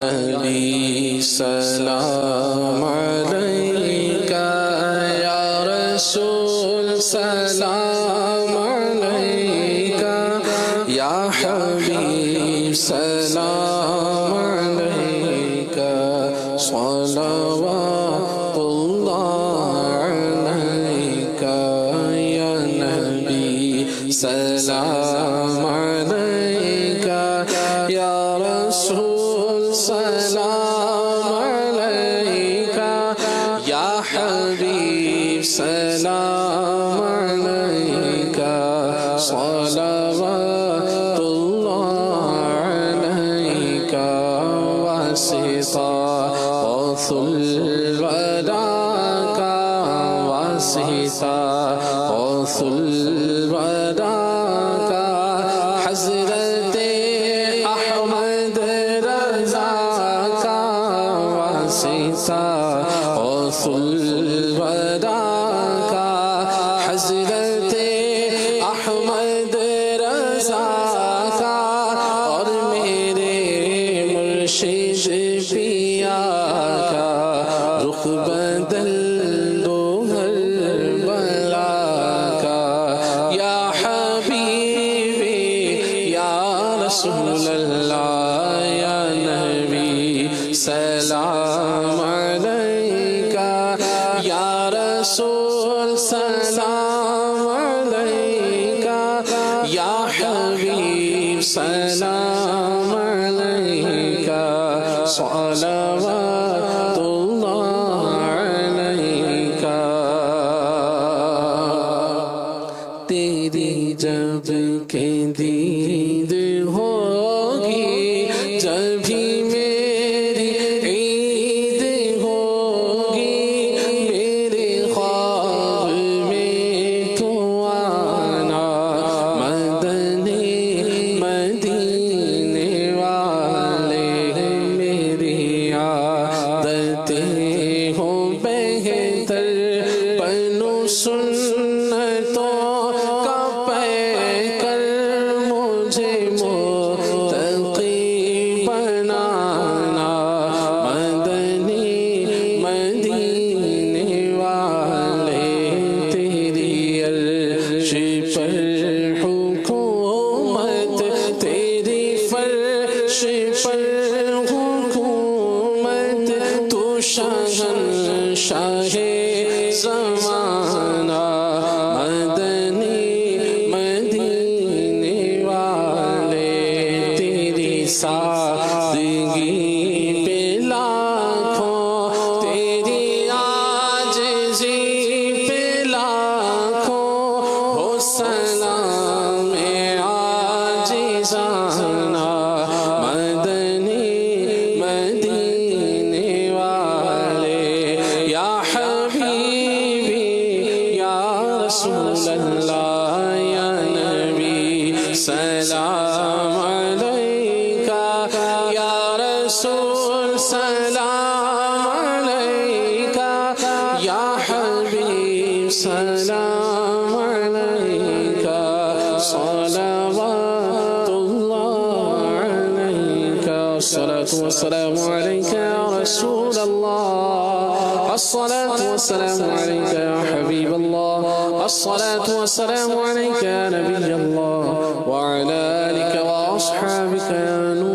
نبی سلام علیکہ یا رسول سلام علیکہ یا حبیب سلام علیکہ صلوات اللہ علیکہ یا نبی سلام علیکہ یا رسول سلام علیکہ یا حبیب سلام علیکہ صلوات اللہ علیکہ واسطہ غوث الورا کا واسطہ غوث الورا کا حضرت احمد رضا کا واسطہ غوث الورا کا حضرت احمد رضا کا اور میرے مرشد پیا کا رخ بدل دو ہر بلا کا یا حبیبی یا رسول اللہ یا نبی سلام علیکہ یا رسول سلام علیکہ یا حبیب سلام علیکہ صلوات اللہ علیکہ تیری جب کہ دید ہوگی جبھی میری عید ہوگی میرے خواب میں تو آنا مدنی مدینے والے میری عادتیں ہو بہتر بنو سنتوں کا پے کر مجھے متقی بنانا مدنی مدینے والے تیری عرش پر حکومت تیری فرش پر حکومت تو شاہنشاہ زمانہ مدنی مدینے والے تیری سادگی پہ لاکھوں تیری عاجزی پہ لاکھوں ہو سلام عاجزانہ مدنی مدینے والے یا حبیبی یا رسول اللہ یا نبی سلام علیکہ یا رسول سلام علیکہ یا حبیب سلام علیکہ صلوات اللہ علیکہ الصلاة والسلام علیکہ یا رسول اللہ الصلاة والسلام علیکہ یا حبیب اللہ الصلاة والسلام علیکہ یا نبی اللہ وعلى آلك وأصحابك يا نور